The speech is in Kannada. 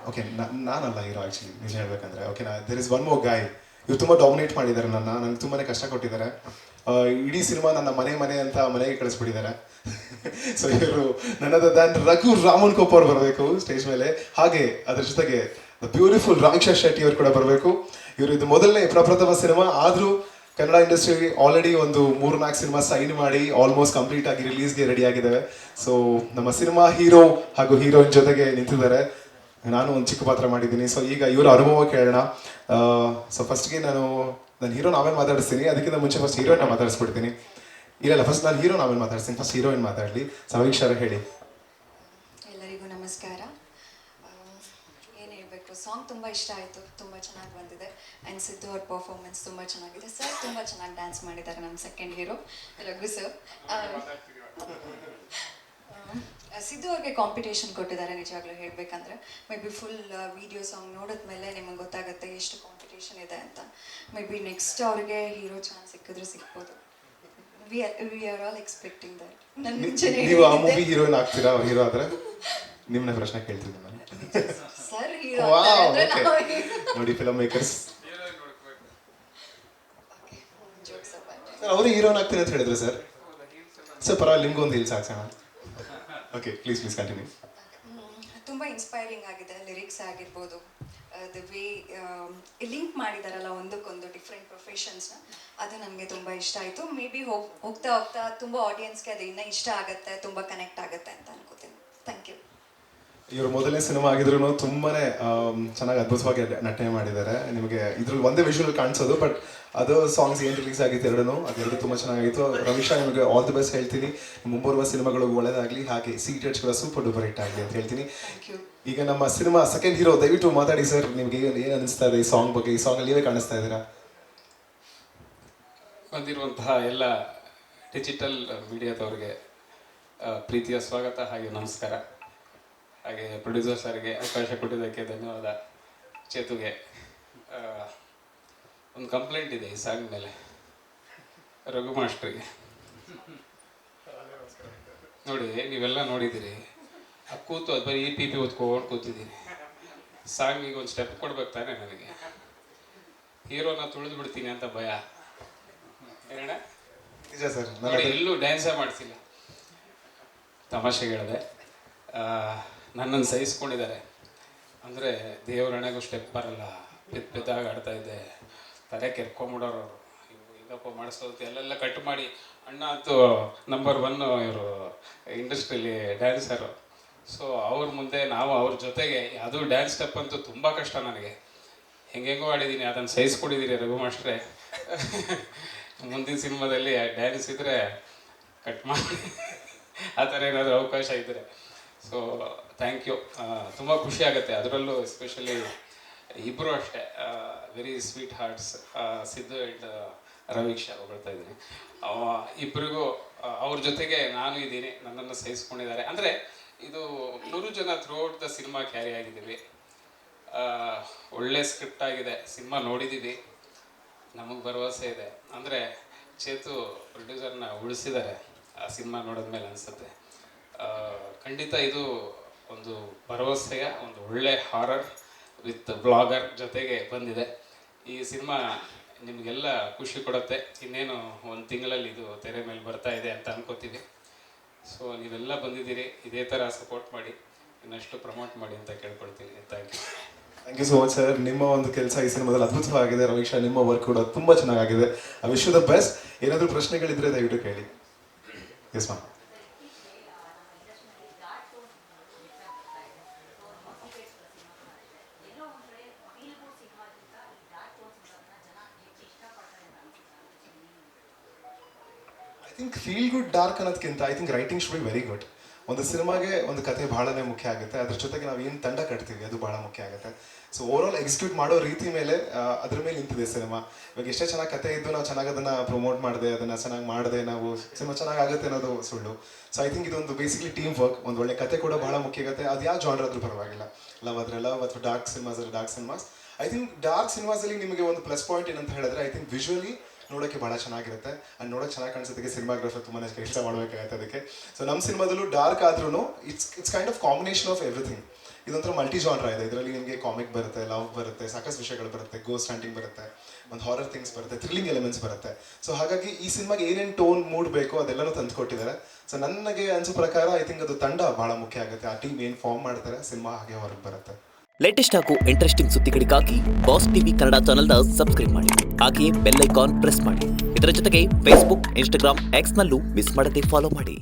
ಓಕೆ ನಾನಲ್ಲ ಹೀರೋ ಆ್ಯಕ್ಚುಲಿ ನಿಜ ಹೇಳ್ಬೇಕಂದ್ರೆ okay there is one more guy ಇವ್ರು ತುಂಬ ಡಾಮಿನೇಟ್ ಮಾಡಿದ್ದಾರೆ ನನಗೆ ತುಂಬಾ ಕಷ್ಟ ಕೊಟ್ಟಿದ್ದಾರೆ. ಇಡೀ ಸಿನಿಮಾ ನನ್ನ ಮನೆ ಅಂತ ಮನೆಗೆ ಕಳಿಸ್ಬಿಟ್ಟಿದ್ದಾರೆ. ಸೊ ಇವರು ನನ್ನದ ದಾನ್ ರಘು ರಾಮನ್ ಕೋಪ್ ಅವ್ರು ಬರಬೇಕು ಸ್ಟೇಜ್ ಮೇಲೆ. ಹಾಗೆ ಅದ್ರ ಜೊತೆಗೆ ದ ಬ್ಯೂಟಿಫುಲ್ ರಾಕ್ಷಾ ಶೆಟ್ಟಿ ಅವರು ಕೂಡ ಬರಬೇಕು. ಇವರು ಇದು ಮೊದಲನೇ ಪ್ರಪ್ರಥಮ ಸಿನಿಮಾ ಆದರೂ ಕನ್ನಡ ಇಂಡಸ್ಟ್ರಿ ಆಲ್ರೆಡಿ ಒಂದು 3-4 ಸಿನಿಮಾ ಸೈನ್ ಮಾಡಿ ಆಲ್ಮೋಸ್ಟ್ ಕಂಪ್ಲೀಟ್ ಆಗಿ ರಿಲೀಸ್ಗೆ ರೆಡಿ ಆಗಿದ್ದಾವೆ. ಸೊ ನಮ್ಮ ಸಿನಿಮಾ ಹೀರೋ ಹಾಗೂ ಹೀರೋಯಿನ್ ಜೊತೆಗೆ ನಿಂತಿದ್ದಾರೆ. ನಾನು ಒಂದು ಚಿಕ್ಕ ಪಾತ್ರ ಮಾಡಿದ್ದೀನಿ. ಸೊ ಈಗ ಇವರ ಅನುಭವ ಕೇಳೋಣ. ಸೊ ಫಸ್ಟ್ಗೆ ನಾನು ಹೀರೋನ ಆಮೇಲೆ ಮಾತಾಡಿಸ್ತೀನಿ. ಅದಕ್ಕಿಂತ ಮುಂಚೆ ಫಸ್ಟ್ ಹೀರೋಯಿನ್ ಮಾತಾಡಿಸ್ಬಿಡ್ತೀನಿ. ಇಲ್ಲ ಫಸ್ಟ್ ನಾನು ಹೀರೋನ ಆಮೇಲೆ ಮಾತಾಡ್ತೀನಿ. ಫಸ್ಟ್ ಹೀರೋಯಿನ್ ಮಾತಾಡಲಿ. ಸಮೀಕ್ಷಾ ಹೇಳಿ. ಎಲ್ಲರಿಗೂ ನಮಸ್ಕಾರ. ಏನು ಹೇಳಬೇಕು, ಸಾಂಗ್ ತುಂಬ ಇಷ್ಟ ಆಯಿತು, ತುಂಬ ಚೆನ್ನಾಗಿ ಬಂದಿದೆ. ಆ್ಯಂಡ್ ಸಿದ್ದು ಅವ್ರ ಪರ್ಫಾರ್ಮೆನ್ಸ್ ತುಂಬ ಚೆನ್ನಾಗಿದೆ. ಸರ್ ತುಂಬ ಚೆನ್ನಾಗಿ ಡ್ಯಾನ್ಸ್ ಮಾಡಿದ್ದಾರೆ. ನಮ್ಮ second hero Raghu sir. Siddu ಅವ್ರಿಗೆ ಕಾಂಪಿಟೇಷನ್ ಕೊಟ್ಟಿದ್ದಾರೆ. ನಿಜವಾಗ್ಲೂ ಹೇಳಬೇಕಂದ್ರೆ may be full video song ನೋಡಿದ್ಮೇಲೆ ನಿಮಗೆ ಗೊತ್ತಾಗುತ್ತೆ ಎಷ್ಟು ಕಾಂಪಿಟೇಷನ್ ಇದೆ ಅಂತ. ಮೇ ಬಿ ನೆಕ್ಸ್ಟ್ ಅವ್ರಿಗೆ ಹೀರೋ ಚಾನ್ಸ್ ಸಿಕ್ಕಿದ್ರೆ ಸಿಗ್ಬೋದು. We are all expecting that. ನೀವು ಆ ಮೂವಿ ಹೀರೋಯಿನ್ ಆಗ್ತೀರಾ? ಹೀರೋ ಆದ್ರೆ ನಿಮ್ಮನ್ನ ಪ್ರಶ್ನೆ ಕೇಳ್ತಿದ್ದೀನಿ ನಾನು. ಸರ್ ಹೀರೋ ನೋಡಿ ಫಿಲಮ್ ಮೇಕರ್ಸ್ ಅವರು ಹೀರೋನ್ ಆಗ್ತೀನಿ ಅಂತ ಹೇಳಿದ್ರು ಸರ್. ಪರವಾಗಿಲ್ಲ, ನಿಮ್ಗೊಂದು ಇಲ್ಲಿ ಸಾಕ್ಸೋಣ. Okay please continue. ತುಂಬ ಇನ್ಸ್ಪೈರಿಂಗ್ ಆಗಿದೆ. ಲಿರಿಕ್ಸ್ ಆಗಿರ್ಬೋದು, ದ ವೇ ಲಿಂಕ್ ಮಾಡಿದಾರಲ್ಲ ಒಂದಕ್ಕೊಂದು ಡಿಫ್ರೆಂಟ್ ಪ್ರೊಫೆಷನ್ಸ್ನ, ಅದು ನನಗೆ ತುಂಬ ಇಷ್ಟ ಆಯಿತು. ಮೇ ಬಿ ಹೋಗ್ತಾ ತುಂಬ ಆಡಿಯನ್ಸ್ಗೆ ಅದು ಇನ್ನೂ ಇಷ್ಟ ಆಗುತ್ತೆ, ತುಂಬ ಕನೆಕ್ಟ್ ಆಗುತ್ತೆ ಅಂತ ಅನ್ಕೋತೀನಿ. Thank you. ಇವರು ಮೊದಲನೇ ಸಿನಿಮಾ ಆಗಿದ್ರು ತುಂಬಾನೇ ಚೆನ್ನಾಗಿ ಅದ್ಭುತವಾಗಿ ನಟನೆ ಮಾಡಿದ್ದಾರೆ. ನಿಮಗೆ ಇದ್ರಲ್ಲಿ ಒಂದೇ ವಿಷುವಲ್ ಕಾಣಿಸೋದು, ಬಟ್ ಅದು ಸಾಂಗ್ಸ್ ಏನು ರಿಲೀಸ್ ಆಗಿತ್ತು ಅದೆರಡು ತುಂಬ ಚೆನ್ನಾಗಿತ್ತು. ರವಿಶಾ, ನಿಮಗೆ ಆಲ್ ದಿ ಬೆಸ್ಟ್ ಹೇಳ್ತೀನಿ. ಮುಂಬರುವ ಸಿನಿಮಾಗಳು ಒಳ್ಳೆಯದಾಗಲಿ, ಹಾಗೆ ಸೀಕ್ರೆಟ್ಸ್ ಕೂಡ ಸೂಪರ್ ಡೂಪರ್ ಹಿಟ್ ಆಗಲಿ ಅಂತ ಹೇಳ್ತೀನಿ. ಈಗ ನಮ್ಮ ಸಿನಿಮಾ ಸೆಕೆಂಡ್ ಹೀರೋ, ದಯವಿಟ್ಟು ಮಾತಾಡಿ ಸರ್. ನಿಮಗೆ ಏನು ಅನಿಸ್ತಾ ಇದೆ ಈ ಸಾಂಗ್ ಬಗ್ಗೆ? ಈ ಸಾಂಗಲ್ಲಿ ನೀವೇ ಕಾಣಿಸ್ತಾ ಇದ್ದೀರಾ? ಬಂದಿರುವಂತಹ ಎಲ್ಲ ಡಿಜಿಟಲ್ ಮೀಡಿಯಾದವ್ರಿಗೆ ಪ್ರೀತಿಯ ಸ್ವಾಗತ ಹಾಗೆ ನಮಸ್ಕಾರ. ಹಾಗೆ ಪ್ರೊಡ್ಯೂಸರ್ ಸರ್ಗೆ ಅವಕಾಶ ಕೊಟ್ಟಿದ್ದಕ್ಕೆ ಧನ್ಯವಾದ. ಚೇತುಗೆ ಒಂದು ಕಂಪ್ಲೇಂಟ್ ಇದೆ ಈ ಸಾಂಗ್ ಮೇಲೆ, ರಘು ಮಾಸ್ಟ್ರಿಗೆ. ನೋಡಿ, ನೀವೆಲ್ಲ ನೋಡಿದ್ದೀರಿ, ಕೂತು ಅದು ಬರೀ ಪಿ ಓದ್ಕೊಂಡು ಕೂತಿದ್ದೀನಿ. ಸಾಂಗಿಗೆ ಒಂದು ಸ್ಟೆಪ್ ಕೊಡ್ಬೇಕು ತಾನೆ ನನಗೆ. ಹೀರೋನ ತುಳಿದು ಬಿಡ್ತೀನಿ ಅಂತ ಭಯ. ಹೇಳ ನೋಡಿ, ಎಲ್ಲೂ ಡ್ಯಾನ್ಸೇ ಮಾಡ್ತಿಲ್ಲ. ತಮಾಷೆಗೆ ಹೇಳಿದೆ. ನನ್ನನ್ನು ಸಹಿಸ್ಕೊಂಡಿದ್ದಾರೆ ಅಂದರೆ ದೇವರಣೆಗೂ ಸ್ಟೆಪ್ ಬರಲ್ಲ, ಪೆದ್ದಾಗಿ ಆಡ್ತಾ ಇದ್ದೆ, ತಲೆ ಕೆರ್ಕೊಂಬಿಡೋರು ಅವರು. ಹಿಂಗಪ್ಪ ಮಾಡಿಸೋದು ಎಲ್ಲೆಲ್ಲ ಕಟ್ ಮಾಡಿ, ಅಣ್ಣ ಅಂತೂ ನಂಬರ್ 1 ಇವರು ಇಂಡಸ್ಟ್ರಿಯಲ್ಲಿ ಡ್ಯಾನ್ಸರು. ಸೊ ಅವ್ರ ಮುಂದೆ ನಾವು ಅವ್ರ ಜೊತೆಗೆ ಅದು ಡ್ಯಾನ್ಸ್ ಸ್ಟೆಪ್ ಅಂತೂ ತುಂಬ ಕಷ್ಟ ನನಗೆ. ಹೆಂಗೆಂಗೋ ಆಡಿದ್ದೀನಿ, ಅದನ್ನು ಸಹಿಸ್ಕೊಂಡಿದ್ದೀರಿ ರಘು ಮಾಸ್ಟ್ರೆ. ಮುಂದಿನ ಸಿನಿಮಾದಲ್ಲಿ ಡ್ಯಾನ್ಸ್ ಇದ್ದರೆ ಕಟ್ ಮಾಡಿ ಆ ಥರ ಏನಾದರೂ ಅವಕಾಶ ಇದ್ದರೆ. So thank you. ತುಂಬ ಖುಷಿ ಆಗುತ್ತೆ. ಅದರಲ್ಲೂ ಎಸ್ಪೆಷಲಿ ಇಬ್ಬರು ಅಷ್ಟೇ very sweet hearts, Siddu and Raveeksha ಹೊಗಳ್ತಾ ಇದ್ದೀನಿ. ಇಬ್ಬರಿಗೂ ಅವ್ರ ಜೊತೆಗೆ ನಾನು ಇದ್ದೀನಿ, ನನ್ನನ್ನು ಸಹಿಸ್ಕೊಂಡಿದ್ದಾರೆ. ಅಂದರೆ ಇದು 3 ಜನ ಥ್ರೂಔಟ್ ದ ಸಿನಿಮಾ ಕ್ಯಾರಿ ಆಗಿದ್ದೀವಿ. ಒಳ್ಳೆ ಸ್ಕ್ರಿಪ್ಟ್ ಆಗಿದೆ, ಸಿನಿಮಾ ನೋಡಿದ್ದೀವಿ, ನಮಗೆ ಭರವಸೆ ಇದೆ. ಅಂದರೆ ಚೇತು ಪ್ರೊಡ್ಯೂಸರ್ನ ಉಳಿಸಿದ್ದಾರೆ ಆ ಸಿನಿಮಾ ನೋಡಿದ್ಮೇಲೆ ಅನಿಸುತ್ತೆ. ಖಂಡಿತ ಇದು ಒಂದು ಭರವಸೆಯ ಒಂದು ಒಳ್ಳೆ ಹಾರರ್ ವಿತ್ ಬ್ಲಾಗರ್ ಜೊತೆಗೆ ಬಂದಿದೆ. ಈ ಸಿನಿಮಾ ನಿಮಗೆಲ್ಲ ಖುಷಿ ಕೊಡುತ್ತೆ. ಇನ್ನೇನು 1 ತಿಂಗಳಲ್ಲಿ ಇದು ತೆರೆ ಮೇಲೆ ಬರ್ತಾ ಇದೆ ಅಂತ ಅನ್ಕೋತೀವಿ. ಸೊ ನೀವೆಲ್ಲ ಬಂದಿದ್ದೀರಿ, ಇದೇ ಥರ ಸಪೋರ್ಟ್ ಮಾಡಿ, ಇನ್ನಷ್ಟು ಪ್ರಮೋಟ್ ಮಾಡಿ ಅಂತ ಕೇಳ್ಕೊಳ್ತೀನಿ. Thank you. Thank you so much sir. ನಿಮ್ಮ ಒಂದು ಕೆಲಸ ಈ ಸಿನಿಮಾದಲ್ಲಿ ಅದ್ಭುತವಾಗಿದೆ. ರವೀಕ್ಷಾ, ನಿಮ್ಮ ವರ್ಕ್ ಕೂಡ ತುಂಬ ಚೆನ್ನಾಗಿದೆ. I wish you the best. ಏನಾದರೂ ಪ್ರಶ್ನೆಗಳಿದ್ರೆ ದಯವಿಟ್ಟು ಕೇಳಿ. Yes ma'am. I think feel good dark ಅನ್ನೋದಕ್ಕಿಂತ I think writing should be very good. ಒಂದು ಸಿನಿಮಾಗೆ ಒಂದು ಕತೆ ಬಹಳನೇ ಮುಖ್ಯ ಆಗುತ್ತೆ. ಅದ್ರ ಜೊತೆಗೆ ನಾವು ಏನು ತಂಡ ಕಟ್ತೀವಿ ಅದು ಬಹಳ ಮುಖ್ಯ ಆಗುತ್ತೆ. ಸೊ ಓವರಾಲ್ ಎಕ್ಸಿಕ್ಯೂಟ್ ಮಾಡೋ ರೀತಿ ಮೇಲೆ ಅದ್ರ ಮೇಲೆ ನಿಂತಿದೆ ಸಿನಿಮಾ. ಇವಾಗ ಎಷ್ಟೇ ಚೆನ್ನಾಗಿ ಕತೆ ಇದ್ದು ನಾವು ಚೆನ್ನಾಗಿ ಅದನ್ನು ಪ್ರಮೋಟ್ ಮಾಡಿದೆ, ಅದನ್ನು ಚೆನ್ನಾಗಿ ಮಾಡಿದೆ, ನಾವು ಸಿನಿಮಾ ಚೆನ್ನಾಗಿ ಆಗುತ್ತೆ ಅನ್ನೋದು ಸುಳ್ಳು. ಸೊ ಐ ಥಿಂಕ್ ಇದೊಂದು ಬೇಸಿಕ್ಲಿ ಟೀಮ್ ವರ್ಕ್. ಒಂದು ಒಳ್ಳೆ ಕತೆ ಕೂಡ ಬಹಳ ಮುಖ್ಯ ಆಗುತ್ತೆ. ಅದು ಯಾವ ಜಾನರ್ ಆದ್ರೂ ಪರವಾಗಿಲ್ಲ, ಲವ್ ಆದರೆ ಲವ್ ಅಥವಾ ಡಾರ್ಕ್ ಸಿನಿಮಾಸ್ ಆದರೆ dark cinemas. I think dark ಸಿನಿಮಾಸಲ್ಲಿ ನಿಮಗೆ ಒಂದು ಪ್ಲಸ್ ಪಾಯಿಂಟ್ ಏನಂತ ಹೇಳಿದ್ರೆ, ಐ ಥಿಂಕ್ ವಿಜುವಲಿ ನೋಡೋಕ್ಕೆ ಭಾಳ ಚೆನ್ನಾಗಿರುತ್ತೆ. ಆ್ಯಂಡ್ ನೋಡೋಕ್ಕೆ ಚೆನ್ನಾಗಿ ಕಾಣಿಸೋದಕ್ಕೆ ಸಿನಿಮಾಗ್ರಫರ್ ತುಂಬಾ ಕೆಲಸ ಮಾಡಬೇಕಾಗುತ್ತೆ ಅದಕ್ಕೆ. ಸೊ ನಮ್ಮ ಸಿನಿಮಾದಲ್ಲೂ ಡಾರ್ಕ್ ಆದ್ರೂ it's kind of combination of everything. ಇದೊಂಥರ ಮಲ್ಟಿ ಜಾನ್ರ ಇದೆ. ಇದರಲ್ಲಿ ನಿಮಗೆ ಕಾಮಿಕ್ ಬರುತ್ತೆ, ಲವ್ ಬರುತ್ತೆ, ಸಾಕಷ್ಟು ವಿಷಯಗಳು ಬರುತ್ತೆ, ಗೋಸ್ಟ್ ಹಂಟಿಂಗ್ ಬರುತ್ತೆ, ಒಂದು ಹಾರರ್ ಥಿಂಗ್ಸ್ ಬರುತ್ತೆ, ಥ್ರಿಲ್ಲಿಂಗ್ ಎಲಿಮೆಂಟ್ಸ್ ಬರುತ್ತೆ. ಸೊ ಹಾಗಾಗಿ ಈ ಸಿನಿಮಾಗೆ ಏನೇನು ಟೋನ್ ಮೂಡ್ ಬೇಕೋ ಅದೆಲ್ಲನೂ ತಂದು ಕೊಟ್ಟಿದ್ದಾರೆ. ಸೊ ನನಗೆ ಅನ್ಸೋ ಪ್ರಕಾರ ಐ ಥಿಂಕ್ ಅದು ತಂಡ ಭಾಳ ಮುಖ್ಯ ಆಗುತ್ತೆ. ಆ ಟೀಮ್ ಏನು ಫಾರ್ಮ್ ಮಾಡ್ತಾರೆ, ಸಿನಿಮಾ ಹಾಗೆ ಹೊರಗೆ ಬರುತ್ತೆ. ಲೇಟೆಸ್ಟ್ ಹಾಗೂ ಇಂಟ್ರೆಸ್ಟಿಂಗ್ ಸುದ್ದಿಗಳಿಗಾಗಿ ಬಾಸ್ ಟಿವಿ ಕನ್ನಡ ಚಾನೆಲ್ನ ಸಬ್ಸ್ಕ್ರೈಬ್ ಮಾಡಿ. ಹಾಗೆಯೇ ಬೆಲ್ ಐಕಾನ್ ಪ್ರೆಸ್ ಮಾಡಿ. ಇದರ ಜೊತೆಗೆ ಫೇಸ್ಬುಕ್, ಇನ್ಸ್ಟಾಗ್ರಾಮ್, ಎಕ್ಸ್ನಲ್ಲೂ ಮಿಸ್ ಮಾಡದೆ ಫಾಲೋ ಮಾಡಿ.